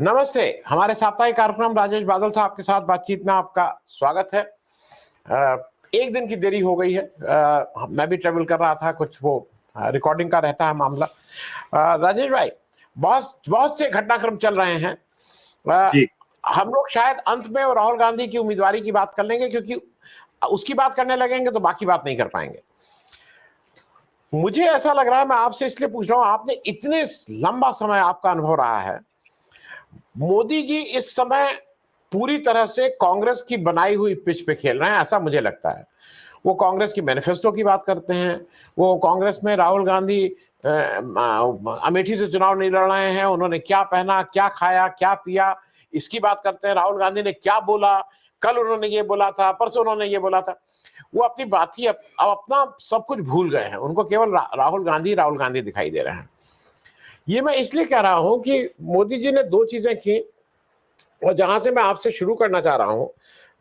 नमस्ते। हमारे साप्ताहिक कार्यक्रम राजेश बादल साहब के साथ बातचीत में आपका स्वागत है। एक दिन की देरी हो गई है। मैं भी ट्रेवल कर रहा था, कुछ वो रिकॉर्डिंग का रहता है मामला। राजेश भाई, बहुत बहुत से घटनाक्रम चल रहे हैं। जी। हम लोग शायद अंत में राहुल गांधी की उम्मीदवारी की बात कर लेंगे, क्योंकि उसकी बात करने लगेंगे तो बाकी बात नहीं कर पाएंगे। मुझे ऐसा लग रहा है, मैं आपसे इसलिए पूछ रहा हूं, आपने इतने लंबा समय आपका अनुभव रहा है, मोदी जी इस समय पूरी तरह से कांग्रेस की बनाई हुई पिच पे खेल रहे हैं, ऐसा मुझे लगता है। वो कांग्रेस की मैनिफेस्टो की बात करते हैं, वो कांग्रेस में राहुल गांधी अमेठी से चुनाव नहीं लड़ रहे हैं, उन्होंने क्या पहना, क्या खाया, क्या पिया, इसकी बात करते हैं। राहुल गांधी ने क्या बोला, कल उन्होंने ये बोला था, परसों उन्होंने ये बोला था। वो अपनी बात ही अब अपना सब कुछ भूल गए हैं, उनको केवल राहुल गांधी दिखाई दे रहे हैं। ये मैं इसलिए कह रहा हूं कि मोदी जी ने दो चीजें की, और जहां से मैं आपसे शुरू करना चाह रहा हूं,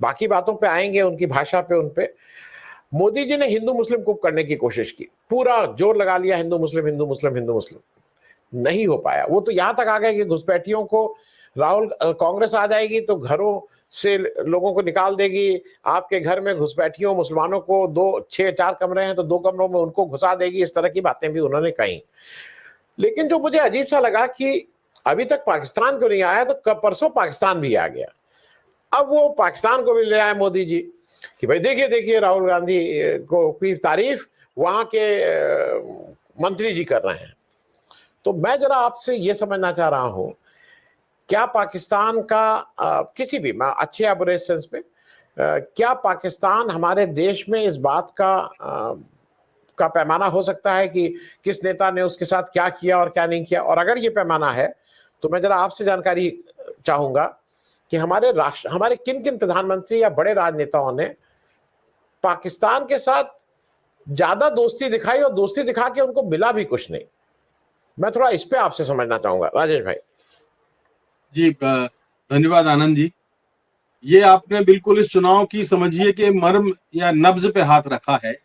बाकी बातों पे आएंगे, उनकी भाषा पे, उन पे। मोदी जी ने हिंदू मुस्लिम कुप करने की कोशिश की, पूरा जोर लगा लिया, हिंदू मुस्लिम हिंदू मुस्लिम हिंदू मुस्लिम। नहीं हो पाया। वो तो यहां तक आ गए कि घुसपैठियों को कांग्रेस आ जाएगी तो घरों से लोगों को निकाल देगी, आपके घर में घुसपैठियों मुसलमानों को 4 कमरे हैं तो 2 कमरों में उनको घुसा देगी, इस तरह की बातें भी उन्होंने कही। लेकिन जो मुझे अजीब सा लगा कि अभी तक पाकिस्तान को नहीं आया, तो परसों पाकिस्तान भी आ गया। अब वो पाकिस्तान को भी ले आए मोदी जी कि भाई देखिए देखिए, राहुल गांधी को की तारीफ वहां के मंत्री जी कर रहे हैं। तो मैं जरा आपसे ये समझना चाह रहा हूं, क्या पाकिस्तान का किसी भी अच्छे या बुरे सेंस में, क्या पाकिस्तान हमारे देश में इस बात का पैमाना हो सकता है कि किस नेता ने उसके साथ क्या किया और क्या नहीं किया? और अगर ये पैमाना है तो मैं जरा आपसे जानकारी चाहूंगा कि हमारे किन किन प्रधानमंत्री या बड़े राजनेताओं ने पाकिस्तान के साथ ज्यादा दोस्ती दिखाई, और दोस्ती दिखा के उनको मिला भी कुछ नहीं। मैं थोड़ा इस पे आपसे समझना चाहूंगा राजेश भाई। जी, धन्यवाद आनंद जी। ये आपने बिल्कुल इस चुनाव की समझिए कि मर्म या नब्ज पे हाथ रखा है।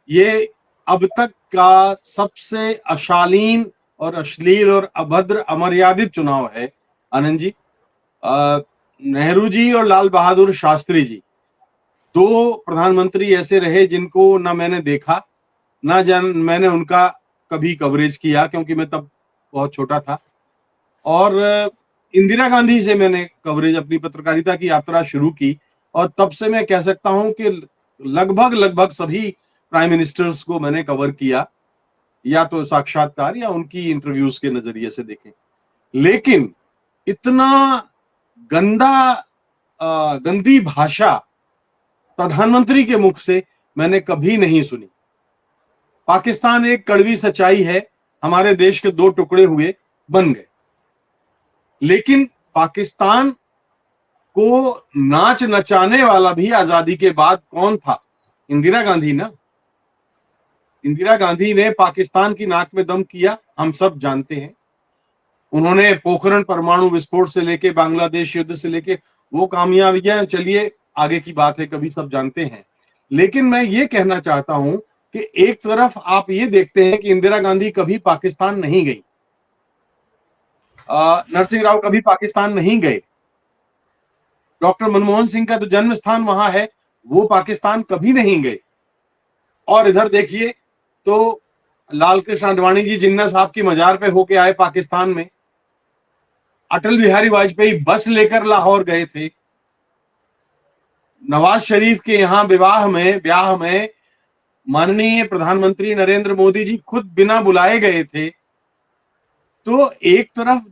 ये अब तक का सबसे अशालीन और अश्लील और अभद्र अमर्यादित चुनाव है आनंद जी। नेहरू जी और लाल बहादुर शास्त्री जी, दो प्रधानमंत्री ऐसे रहे जिनको ना मैंने देखा, ना मैंने उनका कभी कवरेज किया, क्योंकि मैं तब बहुत छोटा था। और इंदिरा गांधी से मैंने कवरेज, अपनी पत्रकारिता की यात्रा शुरू की, और तब से मैं कह सकता हूं कि लगभग सभी प्राइम मिनिस्टर्स को मैंने कवर किया, या तो साक्षात्कार या उनकी इंटरव्यूज के नजरिए से देखें। लेकिन इतना गंदी भाषा प्रधानमंत्री के मुख से मैंने कभी नहीं सुनी। पाकिस्तान एक कड़वी सच्चाई है, हमारे देश के 2 टुकड़े हुए, बन गए। लेकिन पाकिस्तान को नाच नचाने वाला भी आजादी के बाद कौन था? इंदिरा गांधी ना। इंदिरा गांधी ने पाकिस्तान की नाक में दम किया, हम सब जानते हैं। उन्होंने पोखरण परमाणु विस्फोट से लेके बांग्लादेश युद्ध से लेके वो कामयाबियां, चलिए आगे की बात है, कभी सब जानते हैं। लेकिन मैं ये कहना चाहता हूं कि एक तरफ आप ये देखते हैं कि इंदिरा गांधी कभी पाकिस्तान नहीं गई, नरसिंह राव कभी पाकिस्तान नहीं गए, डॉक्टर मनमोहन सिंह का तो जन्म स्थान वहां है, वो पाकिस्तान कभी नहीं गए। और इधर देखिए तो लाल कृष्ण आडवाणी जी जिन्ना साहब की मजार पे होके आए पाकिस्तान में, अटल बिहारी वाजपेयी बस लेकर लाहौर गए थे, नवाज शरीफ के यहाँ ब्याह में माननीय प्रधानमंत्री नरेंद्र मोदी जी खुद बिना बुलाए गए थे। तो एक तरफ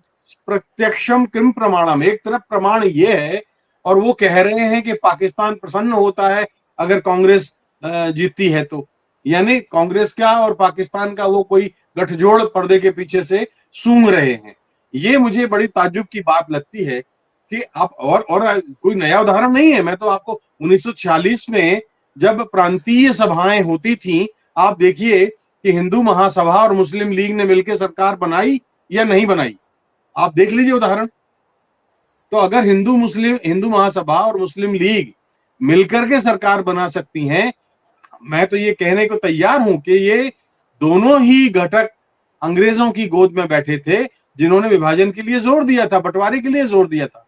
प्रत्यक्षम किम प्रमाणम, एक तरफ प्रमाण ये है, और वो कह रहे हैं कि पाकिस्तान प्रसन्न होता है अगर कांग्रेस जीतती है तो, यानी कांग्रेस का और पाकिस्तान का वो कोई गठजोड़ पर्दे के पीछे से सूंघ रहे हैं। ये मुझे बड़ी ताज्जुब की बात लगती है कि आप और कोई नया उदाहरण नहीं है। मैं तो आपको 1946 में जब प्रांतीय सभाएं होती थी, आप देखिए कि हिंदू महासभा और मुस्लिम लीग ने मिलकर सरकार बनाई या नहीं बनाई, आप देख लीजिए उदाहरण। तो अगर हिंदू महासभा और मुस्लिम लीग मिलकर के सरकार बना सकती हैं, मैं तो ये कहने को तैयार हूं कि ये दोनों ही घटक अंग्रेजों की गोद में बैठे थे, जिन्होंने विभाजन के लिए जोर दिया था, बंटवारे के लिए जोर दिया था।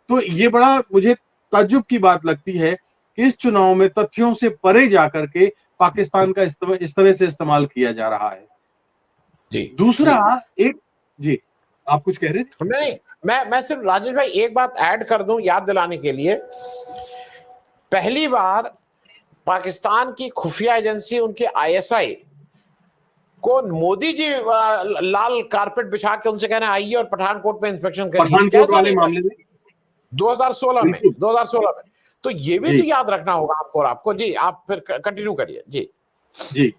तो ये बड़ा मुझे ताज्जुब की बात लगती है कि इस चुनाव में तथ्यों से परे जाकर के पाकिस्तान का इस तरह से इस्तेमाल किया जा रहा है। जी दूसरा जी एक, जी आप कुछ कह रहे थे? नहीं, मैं सिर्फ राजेश भाई एक बात ऐड कर दूं याद दिलाने के लिए। पहली बार पाकिस्तान की खुफिया एजेंसी उनके आईएसआई को मोदी जी लाल कारपेट बिछा के उनसे कहना आइए और पठानकोट में इंस्पेक्शन करिए, पठानकोट कैसा वाले नहीं मामले में 2016 में। तो ये भी जी तो याद रखना होगा आपको और आपको। जी आप फिर कंटिन्यू करिए। जी जी,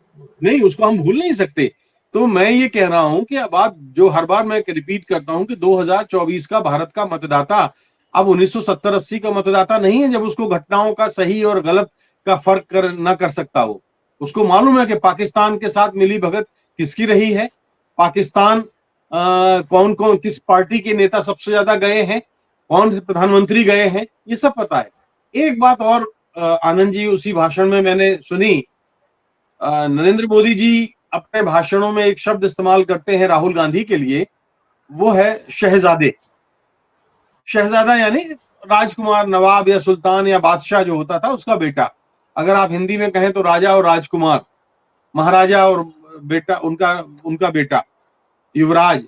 नहीं उसको हम भूल नहीं सकते। तो मैं ये कह रहा हूं कि अब बात जो हर बार मैं रिपीट करता हूं कि 2024 का भारत का मतदाता अब 1970-80 का मतदाता नहीं है, जब उसको घटनाओं का सही और गलत का फर्क ना कर सकता हो। उसको मालूम है कि पाकिस्तान के साथ मिली भगत किसकी रही है, पाकिस्तान कौन कौन किस पार्टी के नेता सबसे ज्यादा गए हैं, कौन प्रधानमंत्री गए हैं, ये सब पता है। एक बात और आनंद जी, उसी भाषण में मैंने सुनी, नरेंद्र मोदी जी अपने भाषणों में एक शब्द इस्तेमाल करते हैं राहुल गांधी के लिए, वो है शहजादे। शहजादा यानी राजकुमार, नवाब या सुल्तान या बादशाह जो होता था उसका बेटा। अगर आप हिंदी में कहें तो राजा और राजकुमार, महाराजा और बेटा, उनका उनका बेटा युवराज।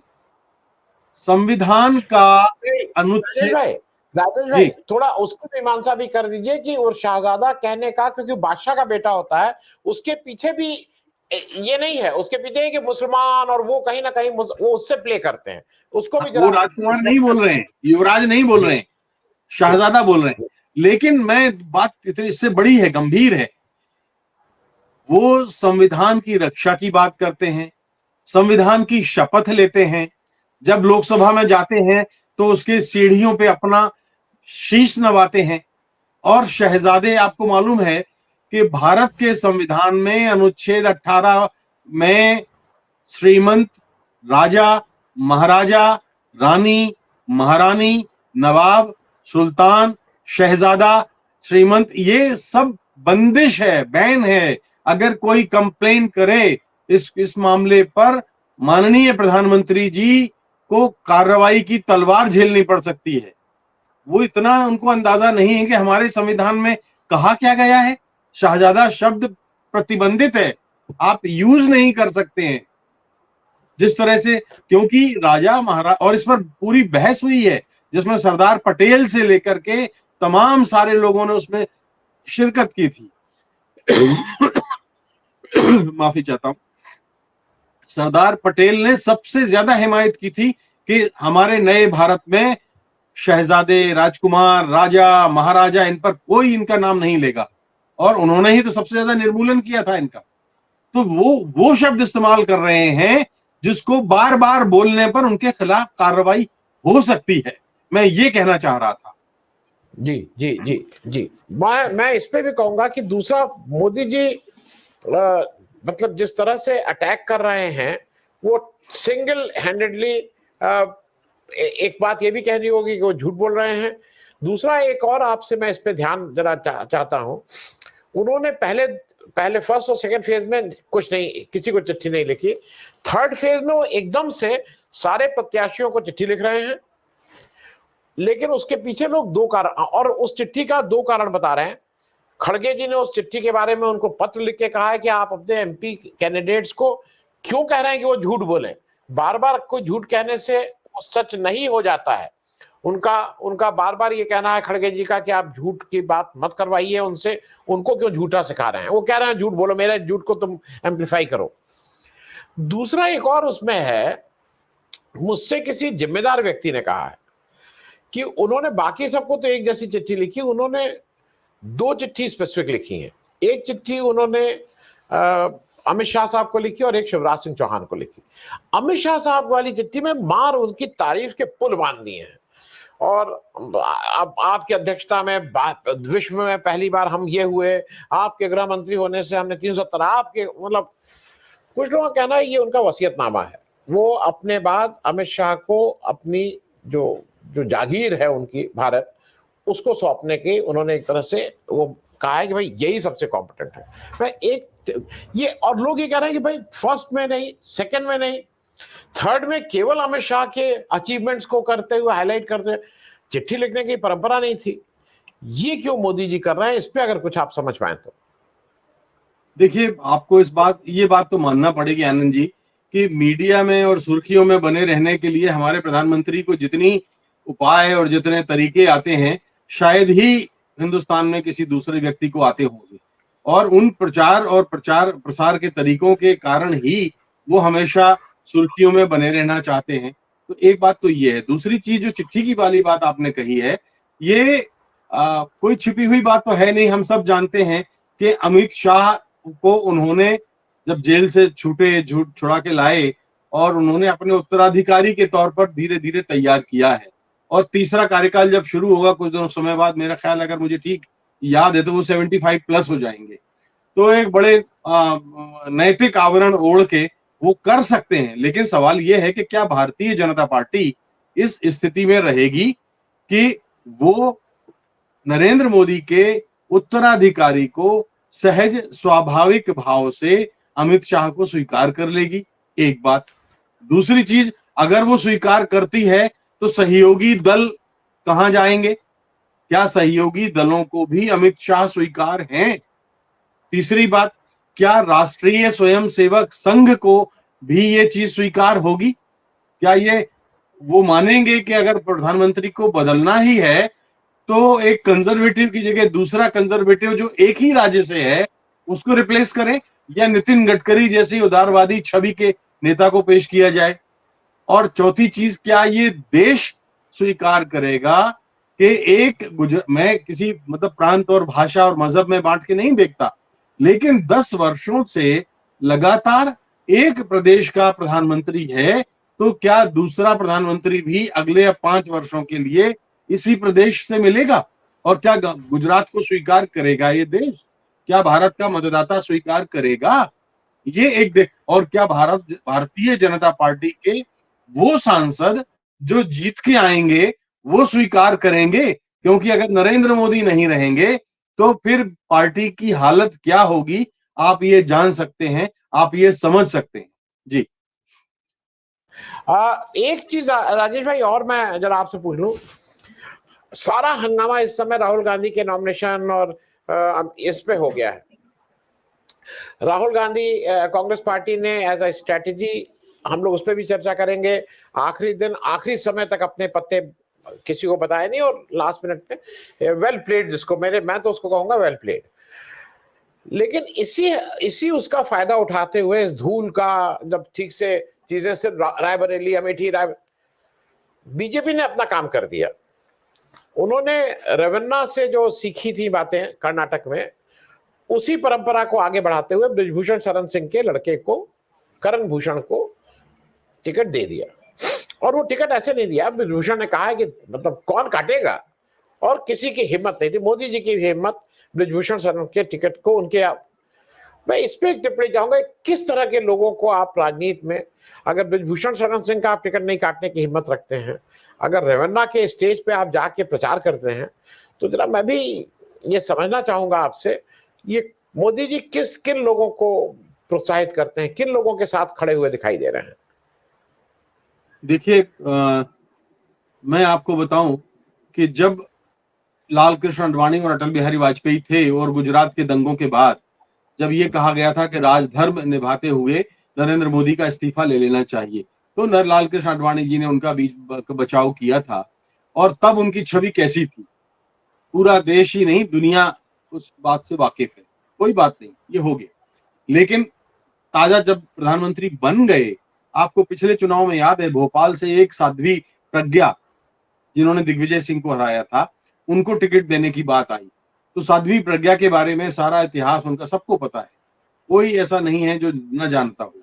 संविधान का राजेश अनुच्छेद, भाई, राजेश जी भाई थोड़ा उसकी मीमांसा भी कर दीजिए कि वो शहजादा कहने का, क्योंकि बादशाह का बेटा होता है, उसके पीछे भी ये नहीं है, उसके पीछे कि मुसलमान और वो कहीं ना कहीं वो उससे प्ले करते हैं, उसको भी वो जरा राजकुमार नहीं स्पष्ट कर। बोल रहे हैं, युवराज नहीं बोल जी रहे हैं, जी शहजादा बोल रहे हैं। लेकिन मैं बात इससे बड़ी है, गंभीर है। वो संविधान की रक्षा की बात करते हैं, संविधान की शपथ लेते हैं, जब लोकसभा में जाते हैं तो उसके सीढ़ियों पे अपना शीश नवाते हैं। और शहजादे, आपको मालूम है कि भारत के संविधान में अनुच्छेद 18 में श्रीमंत, राजा, महाराजा, रानी, महारानी, नवाब, सुल्तान, शहजादा, श्रीमंत, ये सब बंदिश है, बैन है। अगर कोई कंप्लेन करे इस मामले पर, माननीय प्रधानमंत्री जी को कार्रवाई की तलवार झेलनी पड़ सकती है। वो इतना उनको अंदाजा नहीं है कि हमारे संविधान में कहा क्या गया है। शहजादा शब्द प्रतिबंधित है, आप यूज नहीं कर सकते हैं जिस तरह से, क्योंकि राजा महाराज, और इस पर पूरी बहस हुई है जिसमें सरदार पटेल से लेकर के तमाम सारे लोगों ने उसमें शिरकत की थी। माफी चाहता हूं। सरदार पटेल ने सबसे ज्यादा हिमायत की थी कि हमारे नए भारत में शहजादे, राजकुमार, राजा, महाराजा, इन पर कोई इनका नाम नहीं लेगा। और उन्होंने ही तो सबसे ज्यादा निर्मूलन किया था इनका। तो वो शब्द इस्तेमाल कर रहे हैं जिसको बार बार बोलने पर उनके खिलाफ कार्रवाई हो सकती है। मैं ये कहना चाह रहा था। जी जी जी जी मैं इस पे भी कहूंगा कि दूसरा, मोदी जी मतलब जिस तरह से अटैक कर रहे हैं, वो सिंगल हैंडेडली, एक बात ये भी कहनी होगी कि वो झूठ बोल रहे हैं। दूसरा एक और आपसे मैं इस पे ध्यान जरा चाहता हूं, उन्होंने पहले फर्स्ट और सेकंड फेज में कुछ नहीं, किसी को चिट्ठी नहीं लिखी। थर्ड फेज में वो एकदम से सारे प्रत्याशियों को चिट्ठी लिख रहे हैं, लेकिन उसके पीछे लोग दो कारण, और उस चिट्ठी का दो कारण बता रहे हैं। खड़गे जी ने उस चिट्ठी के बारे में उनको पत्र लिख के कहा है कि आप अपने एमपी कैंडिडेट्स को क्यों कह रहे हैं कि वो झूठ बोले। बार बार कोई झूठ कहने से वो सच नहीं हो जाता है। उनका बार बार ये कहना है खड़गे जी का कि आप झूठ की बात मत करवाइए उनसे, उनको क्यों झूठा सिखा रहे हैं। वो कह रहे हैं झूठ बोलो, मेरे झूठ को तुम एम्पलीफाई करो। दूसरा एक और उसमें है, मुझसे किसी जिम्मेदार व्यक्ति ने कहा है कि उन्होंने बाकी सबको तो एक जैसी चिट्ठी लिखी, उन्होंने दो चिट्ठी स्पेसिफिक लिखी हैं। एक चिट्ठी उन्होंने अमित शाह साहब को लिखी और एक शिवराज सिंह चौहान को लिखी। अमित शाह साहब वाली चिट्ठी में मार उनकी तारीफ के पुल बांध दिए हैं। और अब आपकी अध्यक्षता में विश्व में पहली बार हम ये हुए, आपके गृह मंत्री होने से हमने 370, आपके मतलब कुछ लोगों का कहना है ये उनका वसीयतनामा है। वो अपने बाद अमित शाह को अपनी जो जागीर है उनकी भारत, उसको सौंपने की उन्होंने एक तरह से वो कहा है कि भाई यही सबसे कॉम्पिटेंट है। मैं एक ये, और लोग ये कह रहे हैं कि भाई फर्स्ट में नहीं, सेकंड में नहीं, थर्ड में केवल अमित शाह के अचीवमेंट्स को करते हुए, हाईलाइट करते हुए, चिट्ठी लिखने की परंपरा नहीं थी। ये क्यों मोदी जी कर रहे हैं, इस पे अगर कुछ आप समझ पाए तो। देखिए, आपको ये बात तो मानना पड़ेगी आनंद जी कि मीडिया में और सुर्खियों में बने रहने के लिए हमारे प्रधानमंत्री को जितनी उपाय और जितने तरीके आते हैं, शायद ही हिंदुस्तान में किसी दूसरे व्यक्ति को आते होंगे। और उन प्रचार और प्रचार प्रसार के तरीकों के कारण ही वो हमेशा सुर्खियों में बने रहना चाहते हैं। तो एक बात तो ये है। दूसरी चीज, जो चिट्ठी की वाली बात आपने कही है, ये कोई छिपी हुई बात तो है नहीं। हम सब जानते हैं कि अमित शाह को उन्होंने जब जेल से छुड़ा के लाए और उन्होंने अपने उत्तराधिकारी के तौर पर धीरे धीरे तैयार किया है। और तीसरा कार्यकाल जब शुरू होगा कुछ दिनों समय बाद, मेरा ख्याल अगर मुझे ठीक याद है तो वो 75 प्लस हो जाएंगे। तो एक बड़े नैतिक आवरण ओढ़ के वो कर सकते हैं। लेकिन सवाल ये है कि क्या भारतीय जनता पार्टी इस स्थिति में रहेगी कि वो नरेंद्र मोदी के उत्तराधिकारी को सहज स्वाभाविक भाव से अमित शाह को स्वीकार कर लेगी? एक बात। दूसरी चीज, अगर वो स्वीकार करती है तो सहयोगी दल कहां जाएंगे? क्या सहयोगी दलों को भी अमित शाह स्वीकार हैं? तीसरी बात, क्या राष्ट्रीय स्वयंसेवक संघ को भी ये चीज स्वीकार होगी? क्या ये वो मानेंगे कि अगर प्रधानमंत्री को बदलना ही है तो एक कंजर्वेटिव की जगह दूसरा कंजर्वेटिव जो एक ही राज्य से है उसको रिप्लेस करें, या नितिन गडकरी जैसी उदारवादी छवि के नेता को पेश किया जाए? और चौथी चीज, क्या ये देश स्वीकार करेगा कि मैं किसी मतलब प्रांत और भाषा और मजहब में बांट के नहीं देखता, लेकिन 10 वर्षों से लगातार एक प्रदेश का प्रधानमंत्री है, तो क्या दूसरा प्रधानमंत्री भी अगले 5 वर्षों के लिए इसी प्रदेश से मिलेगा? और क्या गुजरात को स्वीकार करेगा ये देश? क्या भारत का मतदाता स्वीकार करेगा? ये एक और क्या भारतीय जनता पार्टी के वो सांसद जो जीत के आएंगे वो स्वीकार करेंगे? क्योंकि अगर नरेंद्र मोदी नहीं रहेंगे तो फिर पार्टी की हालत क्या होगी, आप ये जान सकते हैं, आप ये समझ सकते हैं। जी। एक चीज राजेश भाई और मैं जरा आपसे पूछ लूं, सारा हंगामा इस समय राहुल गांधी के नॉमिनेशन और इस पे हो गया है। राहुल गांधी कांग्रेस पार्टी ने एज अ स्ट्रेटेजी, हम लोग उस पर भी चर्चा करेंगे, आखिरी दिन आखिरी समय तक अपने पत्ते किसी को बताया नहीं और लास्ट मिनट में वेल प्लेड, जिसको मैं तो उसको कहूंगा वेल प्लेड। लेकिन इसी उसका फायदा उठाते हुए इस धूल का, जब ठीक से चीजें सिर्फ रायबरेली अमेठी बीजेपी ने अपना काम कर दिया। उन्होंने रेवन्ना से जो सीखी थी बातें कर्नाटक में, उसी परंपरा को आगे बढ़ाते हुए बृजभूषण शरण सिंह के लड़के को, करण भूषण को टिकट दे दिया। और वो टिकट ऐसे नहीं दिया, बृजभूषण ने कहा है कि मतलब कौन काटेगा, और किसी की हिम्मत नहीं थी, मोदी जी की हिम्मत बृजभूषण शरण के टिकट को उनके। मैं इस पे एक टिप्पणी चाहूंगा, किस तरह के लोगों को आप राजनीति में, अगर बृजभूषण शरण सिंह का आप टिकट नहीं काटने की हिम्मत रखते हैं, अगर रेवन्ना के स्टेज पे आप जाके प्रचार करते हैं, तो जरा मैं भी ये समझना चाहूंगा आपसे, ये मोदी जी किन लोगों को प्रोत्साहित करते हैं, किन लोगों के साथ खड़े हुए दिखाई दे रहे हैं? देखिए, मैं आपको बताऊं कि जब लाल कृष्ण आडवाणी और अटल बिहारी वाजपेयी थे और गुजरात के दंगों के बाद जब ये कहा गया था कि राजधर्म निभाते हुए नरेंद्र मोदी का इस्तीफा ले लेना चाहिए, तो लाल कृष्ण आडवाणी जी ने उनका बीच बचाव किया था। और तब उनकी छवि कैसी थी, पूरा देश ही नहीं दुनिया उस बात से वाकिफ है। कोई बात नहीं, ये हो गया। लेकिन ताजा जब प्रधानमंत्री बन गए, आपको पिछले चुनाव में याद है, भोपाल से एक साध्वी प्रज्ञा जिन्होंने दिग्विजय सिंह को हराया था, उनको टिकट देने की बात आई। तो साध्वी प्रज्ञा के बारे में सारा इतिहास उनका सबको पता है, कोई ऐसा नहीं है जो न जानता हो।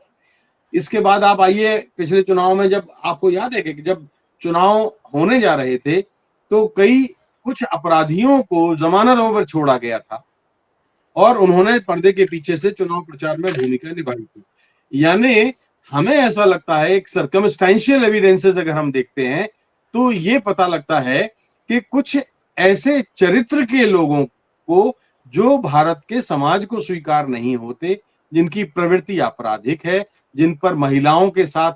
इसके बाद आप आइए पिछले चुनाव में, जब आपको याद है कि जब चुनाव होने जा रहे थे तो कुछ अपराधियों को जमानतों पर छोड़ा गया था और उन्होंने पर्दे के पीछे से चुनाव प्रचार में भूमिका निभाई थी। यानी हमें ऐसा लगता है, एक सर्कमस्टेंशियल एविडेंसेस अगर हम देखते हैं तो ये पता लगता है कि कुछ ऐसे चरित्र के लोगों को जो भारत के समाज को स्वीकार नहीं होते, जिनकी प्रवृत्ति आपराधिक है, जिन पर महिलाओं के साथ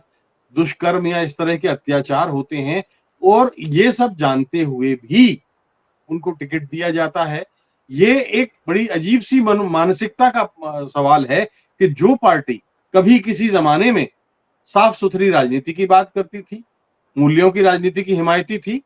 दुष्कर्म या इस तरह के अत्याचार होते हैं, और ये सब जानते हुए भी उनको टिकट दिया जाता है। ये एक बड़ी अजीब सी मानसिकता का सवाल है कि जो पार्टी कभी किसी जमाने में साफ सुथरी राजनीति की बात करती थी, मूल्यों की राजनीति की हिमायती थी,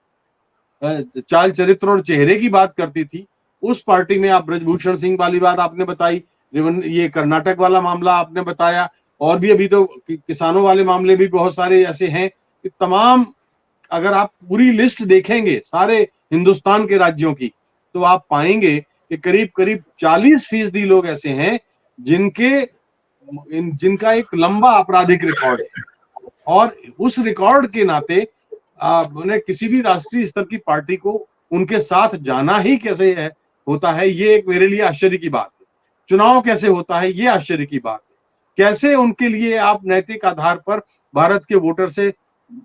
चाल चरित्र और चेहरे की बात करती थी, उस पार्टी में आप ब्रजभूषण सिंह वाली बात आपने बताई, ये कर्नाटक वाला मामला आपने बताया, और भी अभी तो किसानों वाले मामले भी बहुत सारे ऐसे हैं कि तमाम, अगर आप पूरी लिस्ट देखेंगे सारे हिंदुस्तान के राज्यों की, तो आप पाएंगे कि करीब करीब 40% लोग ऐसे हैं जिनका एक लंबा आपराधिक रिकॉर्ड है, और उस रिकॉर्ड के नाते उन्हें किसी भी राष्ट्रीय स्तर की पार्टी को उनके साथ जाना ही कैसे है होता है, ये एक मेरे लिए आश्चर्य की बात है। चुनाव कैसे होता है, ये आश्चर्य की बात है। कैसे उनके लिए आप नैतिक आधार पर भारत के वोटर से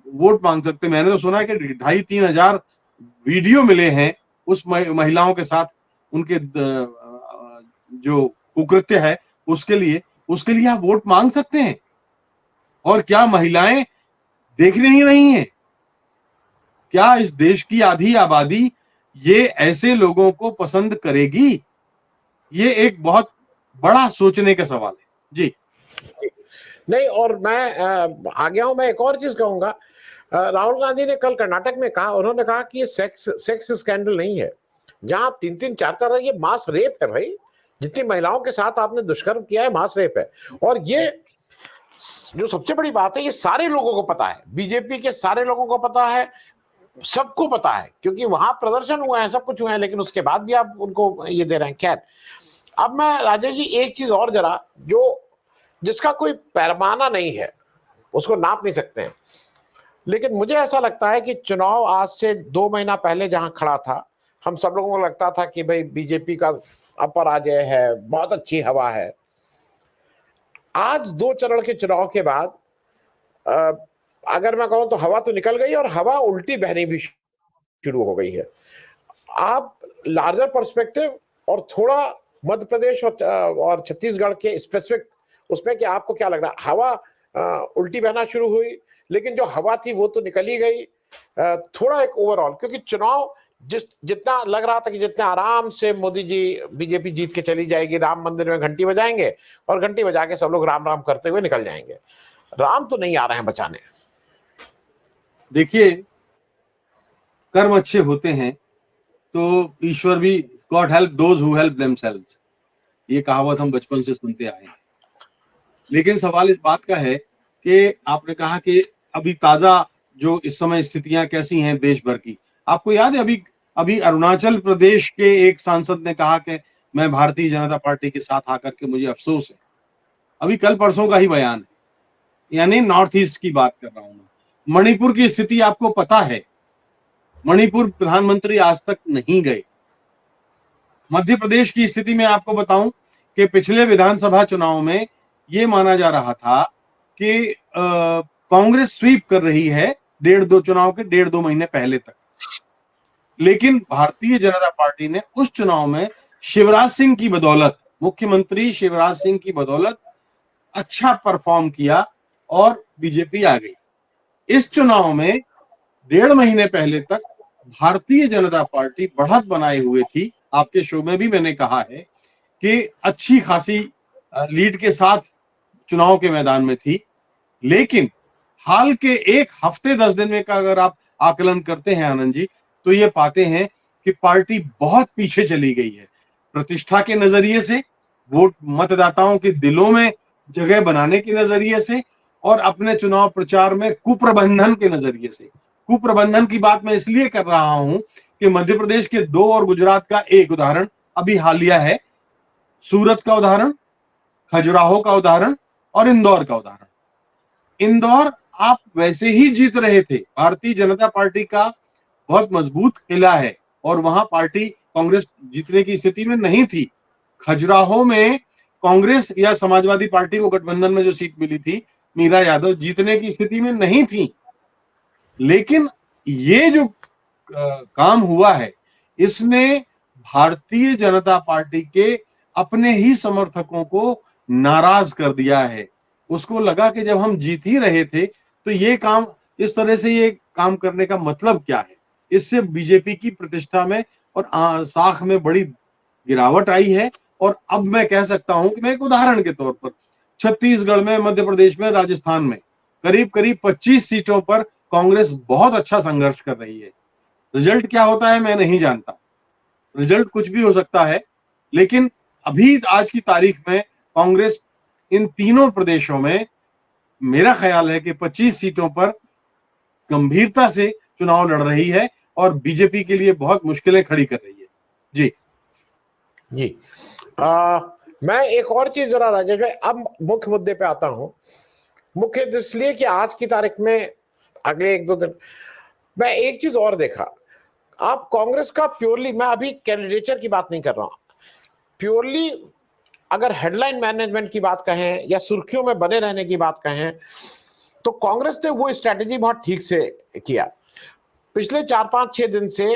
वोट मांग सकते। मैंने तो सुना है कि 2,500-3 हजार वीडियो मिले हैं उस महिलाओं के साथ, उनके जो कुकृत्य है उसके लिए आप वोट मांग सकते हैं। और क्या महिलाएं देख नहीं रही हैं? क्या इस देश की आधी आबादी ये ऐसे लोगों को पसंद करेगी? ये एक बहुत बड़ा सोचने का सवाल है जी। नहीं, और मैं आ गया हूं, मैं एक और चीज कहूंगा। राहुल गांधी ने कल कर्नाटक में कहा, उन्होंने कहा कि ये सेक्स स्कैंडल नहीं है, जहां आप 3-3, 4-4, ये मास रेप है भाई। जितनी महिलाओं के साथ आपने दुष्कर्म किया है, मास रेप है। और ये जो सबसे बड़ी बात है, ये सारे लोगों को पता है, बीजेपी के सारे लोगों को पता है, सबको पता है, क्योंकि वहां प्रदर्शन हुए हैं, सब कुछ हुआ है, लेकिन उसके बाद भी आप उनको ये दे रहे हैं। खैर, अब मैं राजेश जी एक चीज और जरा, जो जिसका कोई पैमाना नहीं है, उसको नाप नहीं सकते हैं, लेकिन मुझे ऐसा लगता है कि चुनाव आज से 2 महीना पहले जहां खड़ा था, हम सब लोगों को लगता था कि भाई बीजेपी का अपराजय है, बहुत अच्छी हवा है। आज 2 चरण के चुनाव के बाद अगर मैं कहूं तो हवा तो निकल गई, और हवा उल्टी बहनी भी शुरू हो गई है। आप लार्जर पर्सपेक्टिव और थोड़ा मध्य प्रदेश और छत्तीसगढ़ के स्पेसिफिक उसमें, कि आपको क्या लग रहा है? हवा उल्टी बहना शुरू हुई, लेकिन जो हवा थी वो तो निकल ही गई। थोड़ा एक ओवरऑल, क्योंकि चुनाव जितना लग रहा था कि जितना आराम से मोदी जी बीजेपी जीत के चली जाएगी, राम मंदिर में घंटी बजाएंगे और घंटी बजा के सब लोग राम राम करते हुए निकल जाएंगे। राम तो नहीं आ रहे हैं बचाने। देखिए, कर्म अच्छे होते हैं तो ईश्वर भी, God help those who help themselves, ये कहावत हम बचपन से सुनते आए हैं। लेकिन सवाल इस बात का है कि आपने कहा कि अभी ताजा जो इस समय स्थितियां कैसी हैं देश भर की, आपको याद है अभी अरुणाचल प्रदेश के एक सांसद ने कहा कि मैं भारतीय जनता पार्टी के साथ आकर के मुझे अफसोस है। अभी कल परसों का ही बयान है, यानी नॉर्थ ईस्ट की बात कर रहा हूं मैं। मणिपुर की स्थिति आपको पता है, मणिपुर प्रधानमंत्री आज तक नहीं गए। मध्य प्रदेश की स्थिति में आपको बताऊं कि पिछले विधानसभा चुनाव में ये माना जा रहा था कि कांग्रेस स्वीप कर रही है 1.5-2 महीने पहले तक, लेकिन भारतीय जनता पार्टी ने उस चुनाव में शिवराज सिंह की बदौलत, मुख्यमंत्री शिवराज सिंह की बदौलत अच्छा परफॉर्म किया और बीजेपी आ गई। इस चुनाव में 1.5 महीने पहले तक भारतीय जनता पार्टी बढ़त बनाए हुए थी। आपके शो में भी मैंने कहा है कि अच्छी खासी लीड के साथ चुनाव के मैदान में थी, लेकिन हाल के 1 हफ्ते 10 दिन में का अगर आप आकलन करते हैं आनंद जी, तो ये पाते हैं कि पार्टी बहुत पीछे चली गई है। प्रतिष्ठा के नजरिए से, वोट मतदाताओं के दिलों में जगह बनाने के नजरिए से, और अपने चुनाव प्रचार में कुप्रबंधन के नजरिए से। कुप्रबंधन की बात मैं इसलिए कर रहा हूं कि मध्य प्रदेश के 2 और गुजरात का एक उदाहरण अभी हालिया है, सूरत का उदाहरण, खजुराहो का उदाहरण और इंदौर का उदाहरण। इंदौर आप वैसे ही जीत रहे थे, भारतीय जनता पार्टी का बहुत मजबूत किला है और वहां पार्टी कांग्रेस जीतने की स्थिति में नहीं थी। खजुराहो में कांग्रेस या समाजवादी पार्टी को गठबंधन में जो सीट मिली थी, मीरा यादव जीतने की स्थिति में नहीं थी। लेकिन ये जो काम हुआ है, इसने भारतीय जनता पार्टी के अपने ही समर्थकों को नाराज कर दिया है। उसको लगा कि जब हम जीत ही रहे थे तो ये काम, इस तरह से ये काम करने का मतलब क्या है? इससे बीजेपी की प्रतिष्ठा में और साख में बड़ी गिरावट आई है। और अब मैं कह सकता हूं कि मैं एक उदाहरण के तौर पर छत्तीसगढ़ में, मध्य प्रदेश में, राजस्थान में करीब करीब 25 सीटों पर कांग्रेस बहुत अच्छा संघर्ष कर रही है। रिजल्ट क्या होता है मैं नहीं जानता, रिजल्ट कुछ भी हो सकता है, लेकिन अभी आज की तारीख में कांग्रेस इन तीनों प्रदेशों में मेरा ख्याल है कि 25 सीटों पर गंभीरता से चुनाव लड़ रही है और बीजेपी के लिए बहुत मुश्किलें खड़ी कर रही है। जी जी। मैं एक और चीज जरा राजेश भाई, अब मुख्य मुद्दे पे आता हूं। मुख्य इसलिए कि आज की तारीख में अगले 1-2 दिन मैं एक चीज और देखा। आप कांग्रेस का प्योरली, मैं अभी कैंडिडेचर की बात नहीं कर रहा हूं, प्योरली अगर हेडलाइन मैनेजमेंट की बात कहें या सुर्खियों में बने रहने की बात कहें, तो कांग्रेस ने वो स्ट्रेटेजी बहुत ठीक से किया। पिछले 4-5-6 दिन से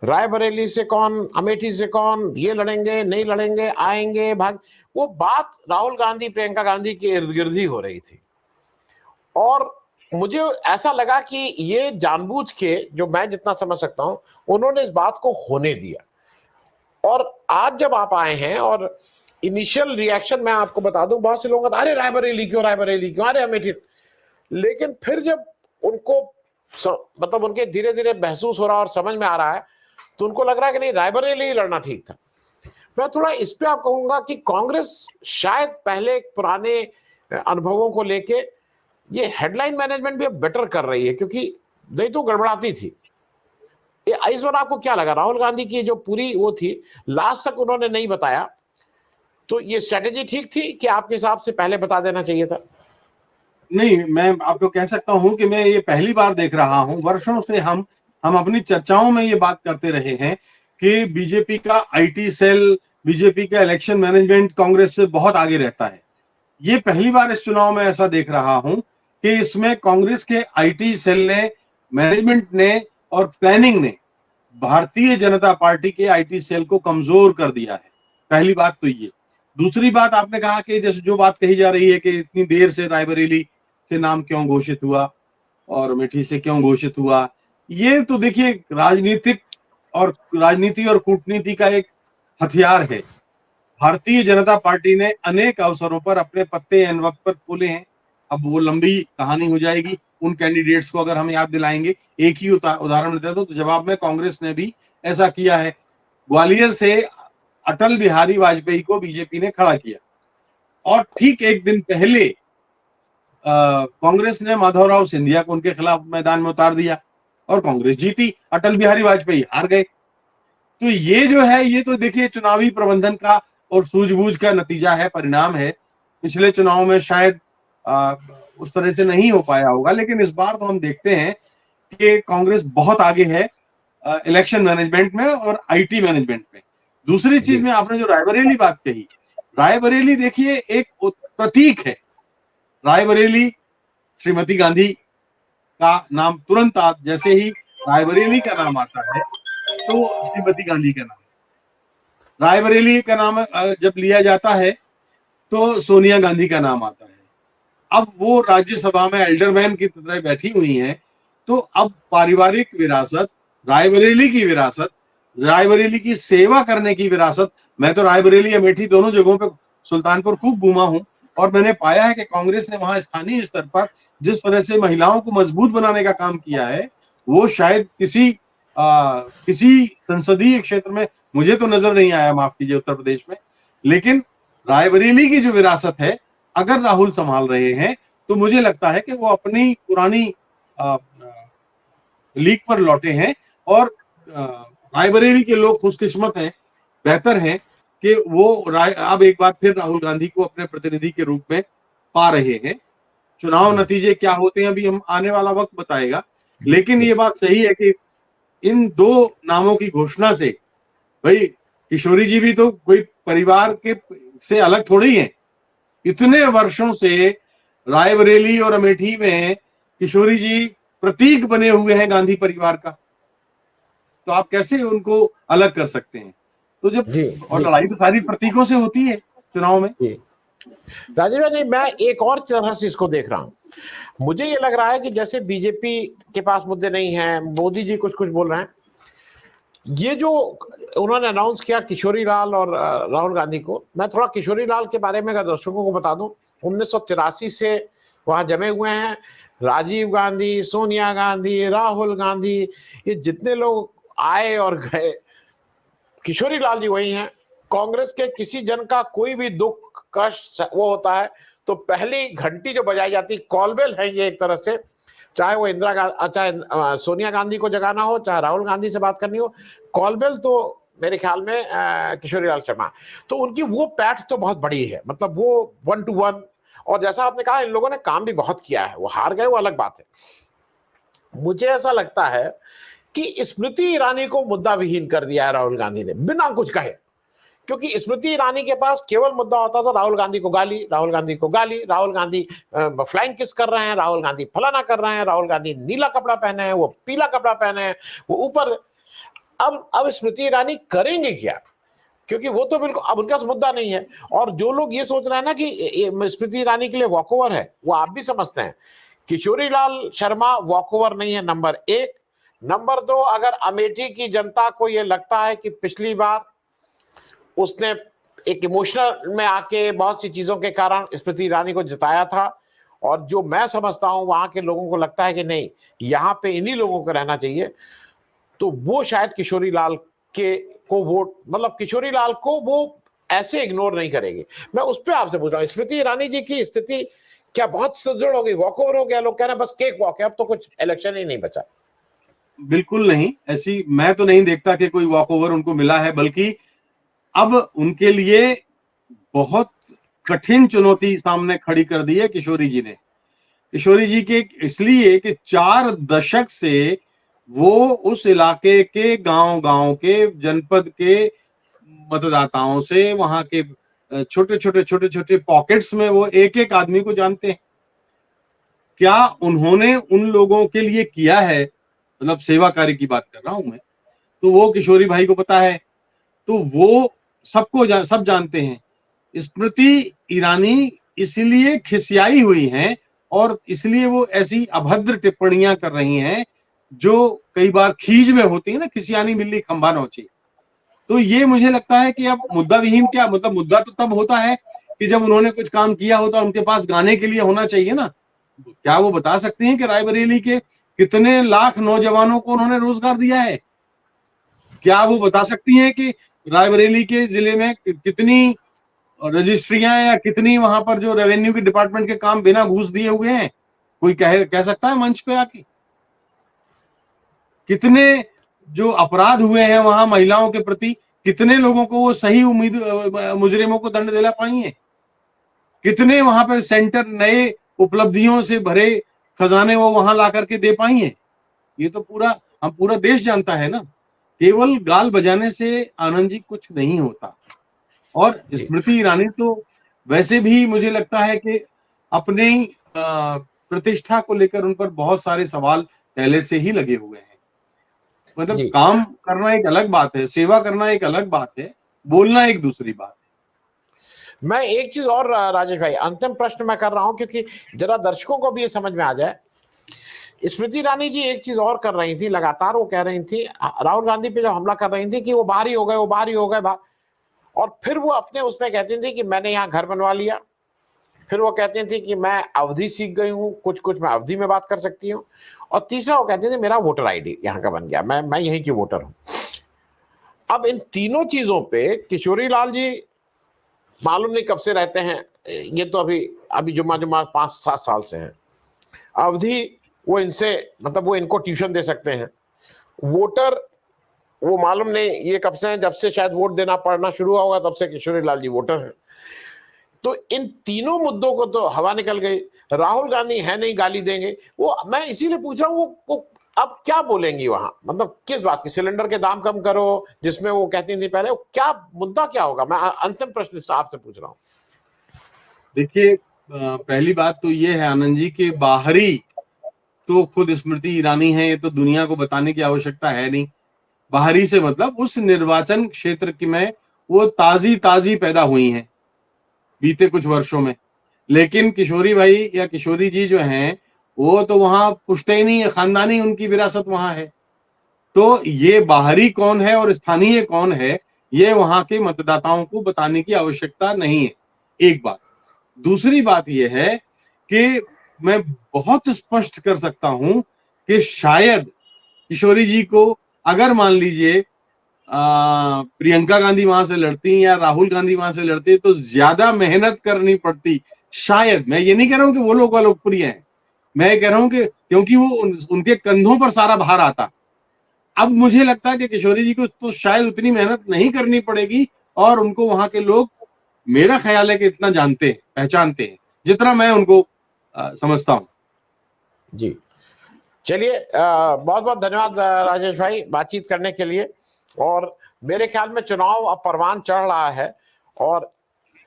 रायबरेली से कौन, अमेठी से कौन, ये लड़ेंगे नहीं लड़ेंगे, आएंगे भाग, वो बात राहुल गांधी प्रियंका गांधी के इर्द गिर्द ही हो रही थी। और मुझे ऐसा लगा कि ये जानबूझ के, जो मैं जितना समझ सकता हूं, उन्होंने इस बात को होने दिया। और आज जब आप आए हैं और इनिशियल रिएक्शन मैं आपको बता दूं, बहुत से लोगों का अरे रायबरेली क्यों, रायबरेली क्यों, अरे अमेठी। लेकिन फिर जब उनको मतलब उनके धीरे धीरे महसूस हो रहा और समझ में आ रहा है, तो उनको लग रहा है कि नहीं, रायबरेली ही लड़ना ठीक था। मैं थोड़ा इस पे आप कहूंगा कि कांग्रेस शायद पहले पुराने अनुभवों को लेके ये हेडलाइन मैनेजमेंट भी अब बेटर कर रही है, क्योंकि नहीं तो गड़बड़ाती थी। इस बार आपको क्या लगा, राहुल गांधी की जो पूरी वो थी, लास्ट तक उन्होंने नहीं बताया, तो ये स्ट्रेटेजी ठीक थी कि आपके हिसाब से पहले बता देना चाहिए था? नहीं, मैं आपको कह सकता हूं कि मैं ये पहली बार देख रहा हूं। वर्षों से हम अपनी चर्चाओं में ये बात करते रहे हैं कि बीजेपी का आईटी सेल, बीजेपी का इलेक्शन मैनेजमेंट कांग्रेस से बहुत आगे रहता है। ये पहली बार इस चुनाव में ऐसा देख रहा हूं कि इसमें कांग्रेस के आईटी सेल ने, मैनेजमेंट ने और प्लानिंग ने भारतीय जनता पार्टी के आईटी सेल को कमजोर कर दिया है। पहली बात तो ये। दूसरी बात, आपने कहा कि जैसे जो बात कही जा रही है कि इतनी देर से रायबरेली से नाम क्यों घोषित हुआ और अमेठी से क्यों घोषित हुआ, ये तो देखिए राजनीति और कूटनीति का एक हथियार है। भारतीय जनता पार्टी ने अनेक अवसरों पर अपने पत्ते एन वक्त पर खोले हैं। अब वो लंबी कहानी हो जाएगी। उन कैंडिडेट्स को अगर हम याद दिलाएंगे, एक ही उदाहरण देता हूं, तो जवाब में कांग्रेस ने भी ऐसा किया है। ग्वालियर से अटल बिहारी वाजपेयी को बीजेपी ने खड़ा किया और ठीक एक दिन पहले कांग्रेस ने माधवराव सिंधिया को उनके खिलाफ मैदान में उतार दिया और कांग्रेस जीती, अटल बिहारी वाजपेयी हार गए। तो ये जो है, ये तो देखिए चुनावी प्रबंधन का और सूझबूझ का नतीजा है, परिणाम है। पिछले चुनाव में शायद उस तरह से नहीं हो पाया होगा, लेकिन इस बार तो हम देखते हैं कि कांग्रेस बहुत आगे है इलेक्शन मैनेजमेंट में और आईटी मैनेजमेंट में। दूसरी चीज में आपने जो रायबरेली बात कही, रायबरेली देखिए एक प्रतीक है। रायबरेली, श्रीमती गांधी का नाम तुरंत जैसे ही रायबरेली का नाम आता है तो श्रीमती गांधी का नाम, रायबरेली का नाम जब लिया जाता है तो सोनिया गांधी का नाम आता है। अब वो राज्यसभा में एल्डरमैन की तरह बैठी हुई हैं, तो अब पारिवारिक विरासत, रायबरेली की विरासत, रायबरेली की सेवा करने की विरासत। मैं तो रायबरेली, अमेठी दोनों जगहों पे, सुल्तानपुर खूब घूमा हूं और मैंने पाया है कि कांग्रेस ने वहां स्थानीय स्तर पर जिस तरह से महिलाओं को मजबूत बनाने का काम किया है, वो शायद किसी संसदीय क्षेत्र में मुझे तो नजर नहीं आया, माफ कीजिए, उत्तर प्रदेश में। लेकिन रायबरेली की जो विरासत है, अगर राहुल संभाल रहे हैं, तो मुझे लगता है कि वो अपनी पुरानी लीग पर लौटे हैं और रायबरेली के लोग खुशकिस्मत हैं, बेहतर हैं कि वो अब एक बार फिर राहुल गांधी को अपने प्रतिनिधि के रूप में पा रहे हैं। चुनाव नतीजे क्या होते हैं अभी हम आने वाला वक्त बताएगा, लेकिन ये बात सही है कि इन दो नामों की घोषणा से, भाई किशोरी जी भी तो कोई परिवार के से अलग थोड़ी हैं। इतने वर्षों से रायबरेली और अमेठी में किशोरी जी प्रतीक बने हुए हैं गांधी परिवार का, तो आप कैसे उनको अलग कर सकते हैं? तो जब और लड़ाई तो सारी प्रतीकों से होती है चुनाव में। राजीव भाई, नहीं, मैं एक और तरह से इसको देख रहा हूं। मुझे ये लग रहा है कि जैसे बीजेपी के पास मुद्दे नहीं हैं, मोदी जी कुछ कुछ बोल रहे हैं, ये जो उन्होंने अनाउंस किया किशोरी लाल और राहुल गांधी को, मैं थोड़ा किशोरी लाल के बारे में अगर दर्शकों को बता दूं, 1983 से वहां जमे हुए हैं। राजीव गांधी, सोनिया गांधी, राहुल गांधी, ये जितने लोग आए और गए, किशोरी लाल जी वही हैं। कांग्रेस के किसी जन का कोई भी दुख कष्ट वो होता है तो पहली घंटी जो बजाई जाती, कॉलबेल है ये एक तरह से, चाहे वो इंदिरा गांधी, चाहे सोनिया गांधी को जगाना हो, चाहे राहुल गांधी से बात करनी हो, कॉलबेल तो मेरे ख्याल में किशोरी लाल शर्मा। तो उनकी वो पैठ तो बहुत बड़ी है, मतलब वो 1 to 1। और जैसा आपने कहा, इन लोगों ने काम भी बहुत किया है। वो हार गए वो अलग बात है। मुझे ऐसा लगता है कि स्मृति ईरानी को मुद्दा विहीन कर दिया है राहुल गांधी ने, बिना कुछ कहे। क्योंकि स्मृति ईरानी के पास केवल मुद्दा होता था राहुल गांधी को गाली, राहुल गांधी को गाली, राहुल गांधी फ्लाइंग किस कर रहे हैं, राहुल गांधी फलाना कर रहे हैं, राहुल गांधी नीला कपड़ा पहने हैं, वो पीला कपड़ा पहने हैं, वो ऊपर। अब स्मृति ईरानी करेंगे क्या? क्योंकि वो तो बिल्कुल अब उनका मुद्दा नहीं है। और जो लोग ये सोच रहे हैं ना कि स्मृति ईरानी के लिए वॉकओवर है, वो आप भी समझते हैं। किशोरी लाल शर्मा वॉकओवर नहीं है, नंबर 1। नंबर 2, अगर अमेठी की जनता को ये लगता है कि पिछली बार उसने एक इमोशनल में आके बहुत सी चीजों के कारण स्मृति ईरानी को जिताया था, और जो मैं समझता हूं वहां के लोगों को लगता है कि नहीं, यहां पे इन्हीं लोगों को रहना चाहिए, तो वो शायद किशोरी लाल के को वोट, मतलब किशोरी लाल को वो ऐसे इग्नोर नहीं करेगी। मैं उस पर आपसे पूछ रहा हूँ, स्मृति ईरानी जी की स्थिति क्या बहुत सुदृढ़ हो गई, वॉकओवर हो गया? लोग कह रहे हैं बस केक वॉक है, अब तो कुछ इलेक्शन ही नहीं बचा। बिल्कुल नहीं, ऐसी मैं तो नहीं देखता कि कोई वॉकओवर उनको मिला है, बल्कि अब उनके लिए बहुत कठिन चुनौती सामने खड़ी कर दी है किशोरी जी ने। किशोरी जी के इसलिए कि 4 दशक से वो उस इलाके के गांव-गांव के, जनपद के मतदाताओं से, वहां के छोटे-छोटे पॉकेट्स में वो एक-एक आदमी को जानते हैं। क्या उन्होंने उन लोगों के लिए किया है, मतलब सेवा कार्य की बात कर रहा हूं मैं, तो वो किशोरी भाई को पता है। तो वो सब जानते हैं। स्मृति ईरानी इसलिए खिसियाई हुई हैं और इसलिए वो ऐसी अभद्र टिप्पणियां कर रही हैं जो कई बार खीज में होती है ना, खिसियानी बिल्ली खंभा नोचे। तो ये मुझे लगता है कि अब मुद्दा विहीन क्या, मतलब मुद्दा तो तब होता है कि जब उन्होंने कुछ काम किया होता है, उनके पास गाने के लिए होना चाहिए ना। क्या वो बता सकती हैं कि रायबरेली के कितने लाख नौजवानों को उन्होंने रोजगार दिया है? क्या वो बता सकती हैं कि रायबरेली के जिले में कितनी रजिस्ट्रियां या कितनी वहां पर जो रेवेन्यू के डिपार्टमेंट के काम बिना घूस दिए हुए हैं? कोई कह सकता है मंच पे आके? कितने जो अपराध हुए हैं वहां महिलाओं के प्रति, कितने लोगों को वो सही मुजरिमों को दंड दिला पाई है? कितने वहां पर सेंटर नए उपलब्धियों से भरे खजाने वो वहां ला करके दे पाई है? ये तो पूरा देश जानता है ना। केवल गाल बजाने से आनंद जी कुछ नहीं होता। और स्मृति ईरानी तो वैसे भी मुझे लगता है कि अपनी प्रतिष्ठा को लेकर उन पर बहुत सारे सवाल पहले से ही लगे हुए हैं। मतलब काम करना एक अलग बात है, सेवा करना एक अलग बात है, बोलना एक दूसरी बात है। मैं एक चीज और राजेश भाई, अंतिम प्रश्न मैं कर रहा हूं क्योंकि जरा दर्शकों को भी ये समझ में आ जाए। स्मृति ईरानी जी एक चीज और कर रही थी लगातार, वो कह रही थी राहुल गांधी पे जब हमला कर रही थी कि वो बाहरी हो गए, वो बाहरी हो गए, और फिर वो अपने उसमें कहती थी कि मैंने यहाँ घर बनवा लिया। फिर वो कहती थी कि मैं अवधि सीख गई हूँ, कुछ कुछ मैं अवधि में बात कर सकती हूँ। और तीसरा वो कहती थी मेरा वोटर आईडी यहाँ का बन गया, मैं यहीं की वोटर हूँ। अब इन तीनों चीजों पे किशोरी लाल जी मालूम नहीं कब से रहते हैं, ये तो अभी जुम्मा 5-7 साल से है। अवधि वो इनसे, मतलब वो इनको ट्यूशन दे सकते हैं। वोटर वो मालूम नहीं ये कब से है, जब से शायद वोट देना पड़ना शुरू होगा तब से किशोरी लाल जी वोटर हैं। तो इन तीनों मुद्दों को तो हवा निकल गई। राहुल गांधी है नहीं, गाली देंगे वो, मैं इसीलिए पूछ रहा हूँ वो अब क्या बोलेंगी वहां, मतलब किस बात की? सिलेंडर के दाम कम करो, जिसमें वो कहती थी पहले, वो क्या मुद्दा क्या होगा? मैं अंतिम प्रश्न आपसे पूछ रहा हूँ। देखिए, पहली बात तो ये है आनंद जी के बाहरी तो खुद स्मृति ईरानी है, ये तो दुनिया को बताने की आवश्यकता है नहीं। बाहरी से मतलब उस निर्वाचन क्षेत्र की में वो ताजी पैदा हुई हैं। बीते कुछ वर्षों में। लेकिन किशोरी भाई या किशोरी जी जो हैं वो तो वहां पुश्तैनी है, खानदानी उनकी विरासत वहां है। तो ये बाहरी कौन है और स्थानीय कौन है, ये वहां के मतदाताओं को बताने की आवश्यकता नहीं है, एक बात। दूसरी बात यह है कि मैं बहुत स्पष्ट कर सकता हूं कि शायद किशोरी जी को अगर मान लीजिए प्रियंका गांधी वहां से लड़ती या राहुल गांधी वहां से लड़ते तो ज्यादा मेहनत करनी पड़ती शायद। मैं ये नहीं कह रहा हूं कि वो लोग लोकप्रिय हैं, मैं कह रहा हूं कि क्योंकि वो उनके कंधों पर सारा भार आता। अब मुझे लगता है कि किशोरी जी को तो शायद उतनी मेहनत नहीं करनी पड़ेगी और उनको वहां के लोग, मेरा ख्याल है कि इतना जानते हैं, पहचानते हैं जितना मैं उनको समझता हूं। जी चलिए, बहुत बहुत धन्यवाद राजेश भाई बातचीत करने के लिए। और मेरे ख्याल में चुनाव अब परवान चढ़ रहा है और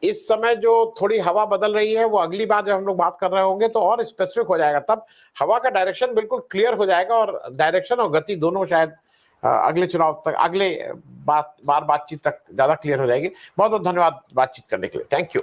इस समय जो थोड़ी हवा बदल रही है वो अगली बार जब हम लोग बात कर रहे होंगे तो और स्पेसिफिक हो जाएगा, तब हवा का डायरेक्शन बिल्कुल क्लियर हो जाएगा और डायरेक्शन और गति दोनों शायद अगले चुनाव तक, अगले बातचीत तक ज्यादा क्लियर हो जाएगी। बहुत बहुत धन्यवाद बातचीत करने के लिए। Thank you.